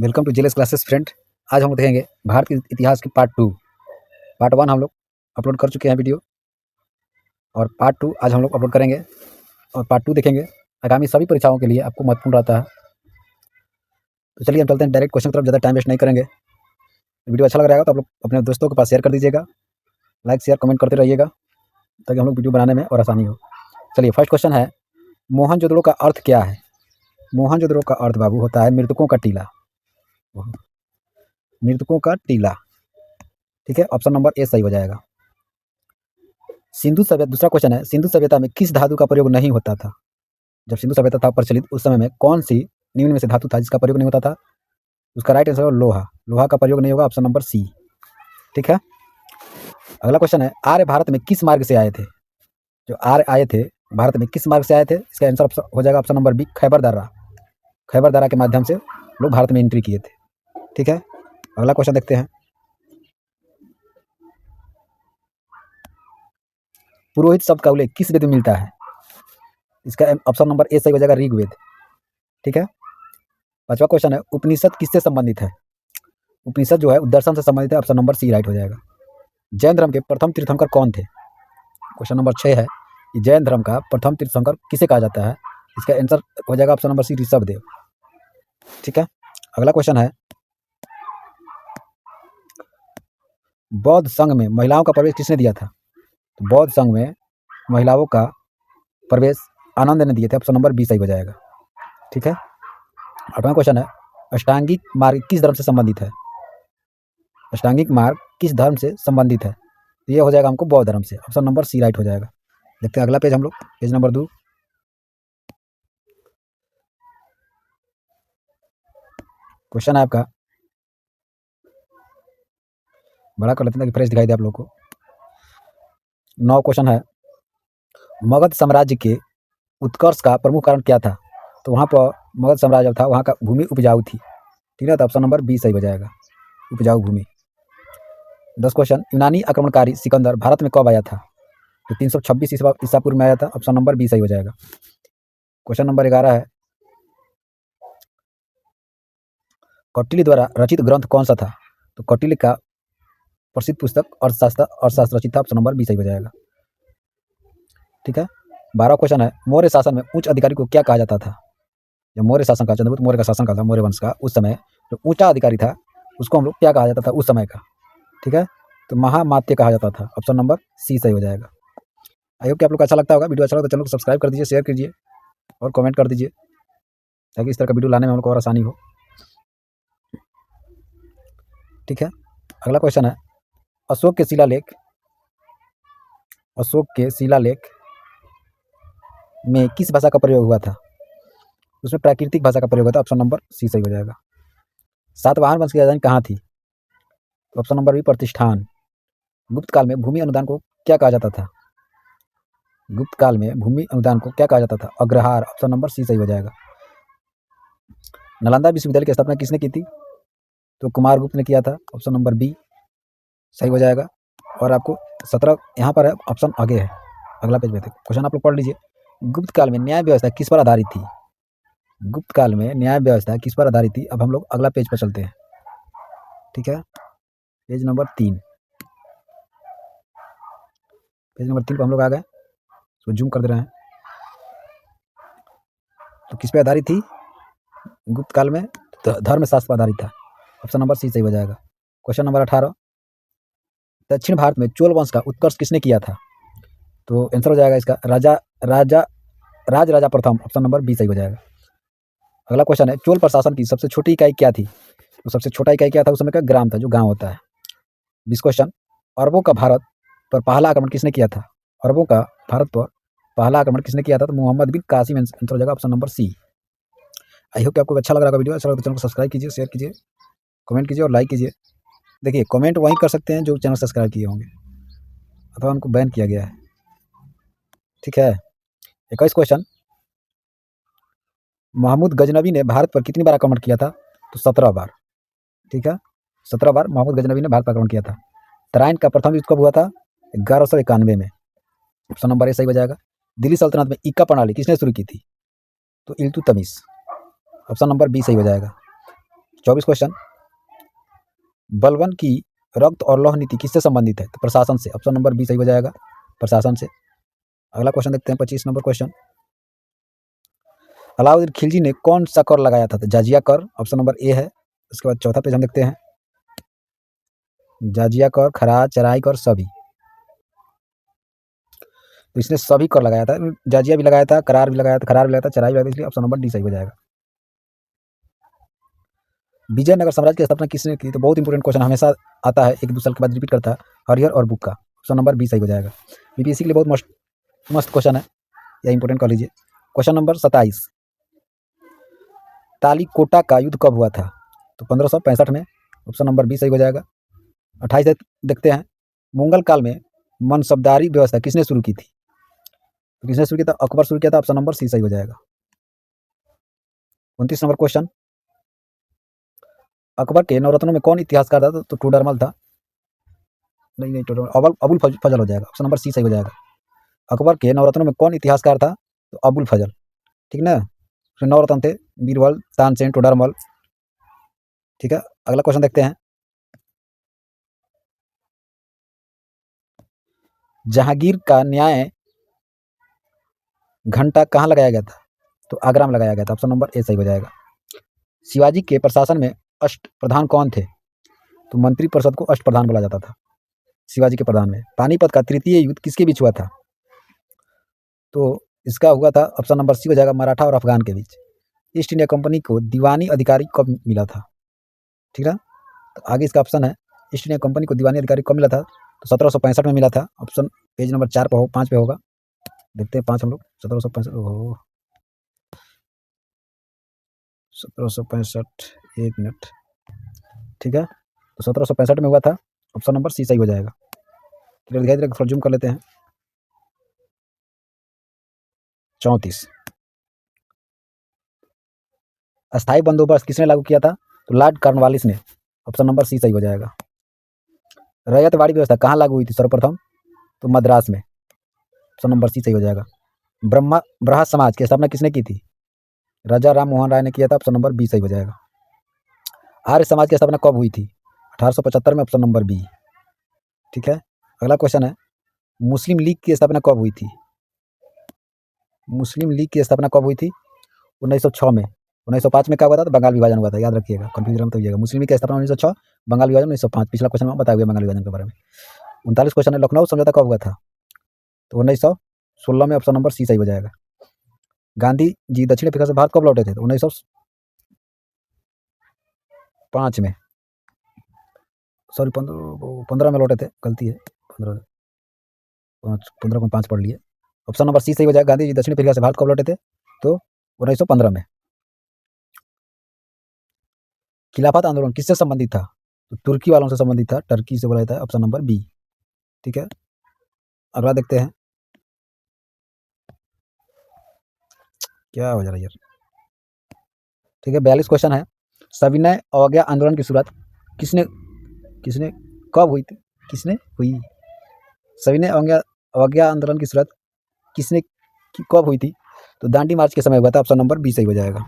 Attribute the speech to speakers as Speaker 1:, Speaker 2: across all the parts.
Speaker 1: Welcome to जेलेस classes friend. आज हम लोग देखेंगे भारत के इतिहास की पार्ट 1 हम लोग अपलोड कर चुके हैं वीडियो, और पार्ट 2 आज हम लोग अपलोड करेंगे और पार्ट 2 देखेंगे। आगामी सभी परीक्षाओं के लिए आपको महत्वपूर्ण रहता है। तो चलिए हम चलते हैं डायरेक्ट क्वेश्चन की तरफ, ज़्यादा टाइम वेस्ट नहीं करेंगे। वीडियो अच्छा लग रहा है तो आप लोग अपने दोस्तों के पास शेयर कर दीजिएगा, लाइक शेयर कमेंट करते रहिएगा ताकि हम लोग वीडियो बनाने में और आसानी हो। चलिए फर्स्ट क्वेश्चन है, मोहनजोदड़ो का अर्थ क्या है? मोहनजोदड़ो का अर्थ बाबू होता है मृतकों का टीला। मृतकों का टीला, ठीक है, ऑप्शन नंबर ए सही हो जाएगा। सिंधु सभ्यता, दूसरा क्वेश्चन है, सिंधु सभ्यता में किस धातु का प्रयोग नहीं होता था? जब सिंधु सभ्यता था प्रचलित उस समय में कौन सी निम्न में से धातु था जिसका प्रयोग नहीं होता था? उसका राइट आंसर है लोहा। लोहा का प्रयोग नहीं होगा, ऑप्शन नंबर सी, ठीक है। अगला क्वेश्चन है, आर्य भारत में किस मार्ग से आए थे? जो आर्य आए थे भारत में किस मार्ग से आए थे? इसका आंसर हो जाएगा ऑप्शन नंबर बी, खैबर दर्रा। खैबर दर्रा के माध्यम से लोग भारत में एंट्री किए थे, ठीक है। अगला क्वेश्चन देखते हैं, पुरोहित शब्द का उल्लेख किस वेद में मिलता है? इसका ऑप्शन नंबर ए सही हो जाएगा, ऋग्वेद, ठीक है। पांचवा क्वेश्चन है, उपनिषद किससे संबंधित है? उपनिषद जो है दर्शन से संबंधित है, ऑप्शन नंबर सी राइट हो जाएगा। जैन धर्म के प्रथम तीर्थंकर कौन थे? क्वेश्चन नंबर 6 है, जैन धर्म का प्रथम तीर्थंकर किसे कहा जाता है? इसका आंसर हो जाएगा ऑप्शन नंबर सी, ऋषभदेव, ठीक है। अगला क्वेश्चन है, बौद्ध संघ में महिलाओं का प्रवेश किसने दिया था? तो बौद्ध संघ में महिलाओं का प्रवेश आनंद ने दिए थे, ऑप्शन नंबर बी सही हो जाएगा, ठीक है। आठवां क्वेश्चन है, अष्टांगिक मार्ग किस धर्म से संबंधित है? अष्टांगिक मार्ग किस धर्म से संबंधित है? तो ये हो जाएगा हमको बौद्ध धर्म से, ऑप्शन नंबर सी राइट हो जाएगा। देखते हैं अगला पेज हम लोग, पेज नंबर 2। क्वेश्चन है आपका, बड़ा कर लेते हैं ताकि फ्रेश दिखाई दे आप लोगों को। 9 क्वेश्चन है, मगध साम्राज्य के उत्कर्ष का प्रमुख कारण क्या था? तो वहाँ पर मगध साम्राज्य था, वहाँ का भूमि उपजाऊ थी, ठीक है, तो ऑप्शन नंबर बी सही हो जाएगा, उपजाऊ भूमि। 10 क्वेश्चन, यूनानी आक्रमणकारी सिकंदर भारत में कब आया था? तो 326 ईसा पूर्व में आया था, ऑप्शन नंबर बी सही हो जाएगा। क्वेश्चन नंबर 11 है, कौटिल्य द्वारा रचित ग्रंथ कौन सा था? तो कौटिल्य का प्रसिद्ध पुस्तक अर्थशास्त्र रचित था, ऑप्शन नंबर बी सही हो जाएगा, ठीक है। 12 क्वेश्चन है, मौर्य शासन में उच्च अधिकारी को क्या कहा जाता था? जब मौर्य शासन का, चंद्रगुप्त मौर्य का शासन का था, मौर्य वंश का, उस समय जो ऊंचा अधिकारी था उसको हम लोग क्या कहा जाता था उस समय का? ठीक है, तो महामात्य कहा जाता था, ऑप्शन नंबर सी सही हो जाएगा। आई होप कि आप लोग को अच्छा लगता होगा। वीडियो अच्छा लगता है तो चैनल को सब्सक्राइब कर दीजिए, शेयर कीजिए और कमेंट कर दीजिए ताकि इस तरह का वीडियो लाने में हम लोग को और आसानी हो, ठीक है। अगला क्वेश्चन है, अशोक के शिलालेख में किस भाषा का प्रयोग हुआ था? उसमें प्राकृतिक भाषा का प्रयोग हुआ था, ऑप्शन नंबर सी सही हो जाएगा। सातवाहन वंश की राजधानी कहाँ थी? तो ऑप्शन नंबर बी, प्रतिष्ठान। गुप्त काल में भूमि अनुदान को क्या कहा जाता था? गुप्त काल में भूमि अनुदान को क्या कहा जाता था? अग्रहार, ऑप्शन नंबर सी सही हो जाएगा। नालंदा विश्वविद्यालय की स्थापना किसने की थी? तो कुमारगुप्त ने किया था, ऑप्शन नंबर बी सही हो जाएगा। और आपको 17 यहाँ पर है, ऑप्शन आगे है, अगला पेज में थे क्वेश्चन आप लोग पढ़ लीजिए। गुप्त काल में न्याय व्यवस्था किस पर आधारित थी? गुप्त काल में न्याय व्यवस्था किस पर आधारित थी? अब हम लोग अगला पेज पर चलते हैं, ठीक है, पेज नंबर 3। पेज नंबर 3 पर हम लोग आ गए, तो जूम कर दे रहे हैं। तो किस पे आधारित थी गुप्त काल में? तो धर्मशास्त्र पर आधारित था, ऑप्शन नंबर सी सही हो जाएगा। क्वेश्चन नंबर 18, दक्षिण भारत में चोल वंश का उत्कर्ष किसने किया था? तो आंसर हो जाएगा इसका राजा प्रथम, ऑप्शन नंबर बी सही हो जाएगा। अगला क्वेश्चन है, चोल प्रशासन की सबसे छोटी इकाई क्या थी? तो सबसे छोटा इकाई क्या था उस समय का? ग्राम था, जो गांव होता है। 20 क्वेश्चन, अरबों का भारत पर पहला आक्रमण किसने किया था? अरबों का भारत पर पहला आक्रमण किसने किया था? तो मोहम्मद बिन कासिम, आंसर हो जाएगा option number C. I hope कि आपको अच्छा लग रहा होगा वीडियो। अच्छा लगा तो चैनल को सब्सक्राइब कीजिए, शेयर कीजिए, कमेंट कीजिए और लाइक कीजिए। देखिए कमेंट वहीं कर सकते हैं जो चैनल सब्सक्राइब किए होंगे, अथवा उनको बैन किया गया है, ठीक है। 21 क्वेश्चन, महमूद गजनबी ने भारत पर कितनी बार आक्रमण किया था? तो 17 बार, ठीक है, 17 बार महमूद गजनबी ने भारत पर आक्रमण किया था। तराइन का प्रथम युद्ध कब हुआ था? 1191 में, ऑप्शन नंबर ए सही हो जाएगा। दिल्ली सल्तनत में इक्का प्रणाली किसने शुरू की थी? तो इल्तुतमिश, ऑप्शन नंबर बी सही हो जाएगा। 24 क्वेश्चन, बलवन की रक्त और लौह नीति किससे संबंधित है? तो प्रशासन से। ऑप्शन नंबर बी सही हो जाएगा, प्रशासन से। अगला क्वेश्चन देखते हैं, 25 नंबर क्वेश्चन, अलाउद्दीन खिलजी ने कौन सा कर लगाया था? तो जाजिया कर, ऑप्शन नंबर ए है। उसके बाद चौथा पेज हम देखते हैं, जाजिया कर, खराज, चराई कर, सभी। तो इसने सभी कर लगाया था, जाजिया भी लगाया था, करार भी लगाया था, खरार भी लगाया था, चराई भी लगाया था, इसलिए ऑप्शन नंबर डी सही हो जाएगा। विजयनगर साम्राज्य की स्थापना किसने की? तो बहुत इंपॉर्टेंट क्वेश्चन हमेशा आता है, 1-2 साल के बाद रिपीट करता है, हरिहर और बुक्का। ऑप्शन नंबर बी सही हो जाएगा। बीपीएससी के लिए बहुत मस्त क्वेश्चन है, या इंपॉर्टेंट कर लीजिए। क्वेश्चन नंबर 27, तालीकोटा का युद्ध कब हुआ था? तो 1565 में। ऑप्शन नंबर बी सही हो जाएगा। 28 देखते हैं, मुगल काल में मनसबदारी व्यवस्था किसने शुरू की थी? तो किसने शुरू किया था? अकबर शुरू किया था। ऑप्शन नंबर सी सही हो जाएगा। 29 नंबर क्वेश्चन, अकबर के नवरत्नों में कौन इतिहासकार था? तो टूडरमल था। नहीं, टूडरमल, अबुल फजल हो जाएगा। ऑप्शन नंबर सी सही हो जाएगा। अकबर के नवरत्नों में कौन इतिहासकार था? तो अबुल फजल, ठीक ना। नवरत्न थे, बीरबल, तानसेन, टोडरमल, ठीक है। अगला क्वेश्चन देखते हैं, जहांगीर का न्याय घंटा कहाँ लगाया गया था? तो आगरा में लगाया गया था। ऑप्शन नंबर ए सही हो जाएगा। शिवाजी के प्रशासन में अष्ट प्रधान कौन थे? तो मंत्री परिषद को अष्ट प्रधान बोला जाता था शिवाजी के प्रधान में। पानीपत का तृतीय युद्ध किसके बीच हुआ था? तो इसका हुआ था, ऑप्शन नंबर सी हो जाएगा, मराठा और अफगान के बीच। ईस्ट इंडिया कंपनी को दीवानी अधिकारी कब मिला था? ठीक है, तो आगे इसका ऑप्शन है, ईस्ट इंडिया कंपनी को दीवानी अधिकारी कब मिला था? तो 1765 में मिला था। ऑप्शन पेज नंबर 4 पर 5 पे होगा। देखते हैं 5 हम लोग, 1765, 1765, 1 मिनट, ठीक है। तो 1765 में हुआ था। ऑप्शन नंबर सी सही हो जाएगा। दिखाई दे रहा है, जूम कर लेते हैं। 34, अस्थाई बंदोबस्त किसने लागू किया था? तो लॉर्ड कॉर्नवालिस ने। ऑप्शन नंबर सी सही हो जाएगा। रैयतवाड़ी व्यवस्था कहाँ लागू हुई थी सर्वप्रथम? तो मद्रास में। ऑप्शन नंबर सी सही हो जाएगा। ब्रह्म समाज की स्थापना किसने की थी? राजा राम मोहन राय ने किया था। ऑप्शन नंबर बी सही हो जाएगा। आर्य समाज की स्थापना कब हुई थी? 1875 में। ऑप्शन नंबर बी, ठीक है। अगला क्वेश्चन है, मुस्लिम लीग की स्थापना कब हुई थी? मुस्लिम लीग की स्थापना कब हुई थी? 1906 में। 1905 में क्या हुआ था? तो बंगाल विभाजन हुआ था, याद रखिएगा, कंफ्यूजन मत होइएगा। मुस्लिम लीग की स्थापना 1906, बंगाल विभाजन 1905। पिछला क्वेश्चन में बताया हुआ बंगाल विभाजन के बारे में। 39 क्वेश्चन है, लखनऊ समझौता कब हुआ था? तो 1916 में। ऑप्शन नंबर सी सही हो जाएगा। गांधी जी दक्षिण अफ्रीका से भारत कब लौटे थे? तो 1905 में, सॉरी 15 में लौटे थे, गलती है, 15 को 5 पढ़ लिए। ऑप्शन नंबर सी सही हो जाएगा। गांधी जी दक्षिण अफ्रीका से भारत कब लौटे थे? तो 1915 में। खिलाफत आंदोलन किससे संबंधित था? तो तुर्की वालों से संबंधित था, टर्की से बोला जाता है। ऑप्शन नंबर बी, ठीक है। अगला देखते हैं, क्या हो जा रहा है यार, ठीक है। 42 क्वेश्चन है, सविनय अवज्ञा आंदोलन की शुरुआत किसने किसने कब हुई थी? किसने हुई? सविनय अवज्ञा आंदोलन की शुरुआत किसने कब हुई थी? तो दांडी मार्च के समय हुआ था। ऑप्शन नंबर बी सही हो जाएगा।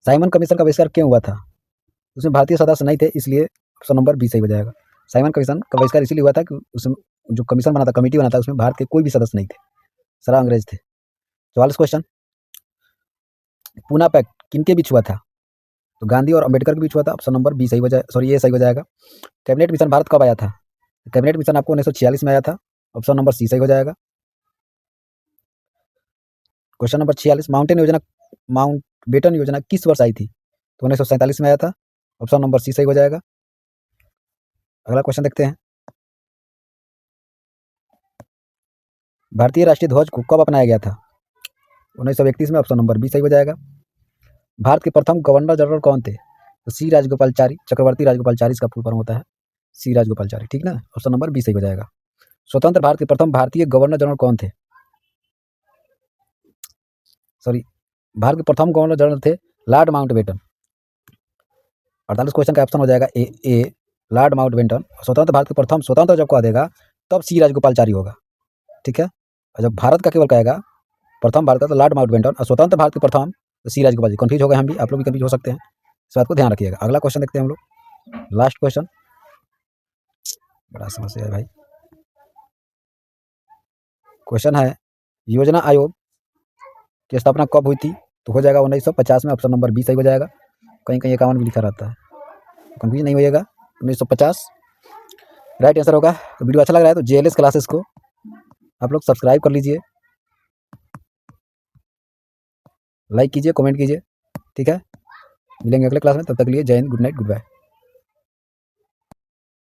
Speaker 1: साइमन कमीशन का बहिष्कार क्यों हुआ था? उसमें भारतीय सदस्य नहीं थे, इसलिए ऑप्शन नंबर बी सही हो जाएगा। साइमन कमीशन का बहिष्कार इसीलिए हुआ था कि उसमें जो कमीशन बना था, कमेटी बना था, उसमें भारत के कोई भी सदस्य नहीं थे, सारा अंग्रेज थे। 44 क्वेश्चन, पूना पैक्ट किनके बीच हुआ था? तो गांधी और अंबेडकर के बीच हुआ था। ऑप्शन नंबर बी सही हो जाए, सॉरी ये सही हो जाएगा। कैबिनेट मिशन भारत कब आया था? कैबिनेट मिशन आपको 1946 में आया था। ऑप्शन नंबर सी सही हो जाएगा। क्वेश्चन नंबर 46, माउंटबेटन योजना किस वर्ष आई थी? तो 1947 में आया था। ऑप्शन नंबर सी सही हो जाएगा। अगला क्वेश्चन देखते हैं, भारतीय राष्ट्रीय ध्वज को कब अपनाया गया था? 1931 में। ऑप्शन नंबर बी सही हो जाएगा। भारत के प्रथम गवर्नर जनरल कौन थे? तो सी राजगोपालचारी, चक्रवर्ती राजगोपालचारी इसका फुल फॉर्म होता है, सी राजगोपालचारी, ठीक ना। ऑप्शन नंबर बी सही हो जाएगा। स्वतंत्र भारत के प्रथम भारतीय गवर्नर जनरल कौन थे? सॉरी, भारत के प्रथम गवर्नर जनरल थे लॉर्ड माउंटबेटन। 48 क्वेश्चन का ऑप्शन हो जाएगा ए लॉर्ड माउंटबेटन। स्वतंत्र भारत के प्रथम स्वतंत्र जब कह देगा तब सी राजगोपालचारी होगा, ठीक है। और जब भारत का केवल कहेगा प्रथम भारत का, तो लॉर्ड माउंटबेटन। और स्वतंत्र भारत के प्रथम तो सी राजगोपाल जी। कन्फ्यूज हो गए हम भी, आप लोग भी कन्फ्यूज हो सकते हैं, इस बात को ध्यान रखिएगा। अगला क्वेश्चन देखते हैं हम लोग, लास्ट क्वेश्चन, बड़ा समस्या है भाई। क्वेश्चन है, योजना आयोग की स्थापना कब हुई थी? तो हो जाएगा 1950 में, ऑप्शन नंबर बी सही हो जाएगा। कहीं कहीं 51 भी लिखा रहता है, कंफ्यूज नहीं होइएगा, 1950 राइट आंसर होगा। तो वीडियो अच्छा लग रहा है तो JLS क्लासेस को आप लोग सब्सक्राइब कर लीजिए, लाइक कीजिए, कमेंट कीजिए, ठीक है। मिलेंगे अगले क्लास में, तब तक के लिए Jai Hind, good night, good bye.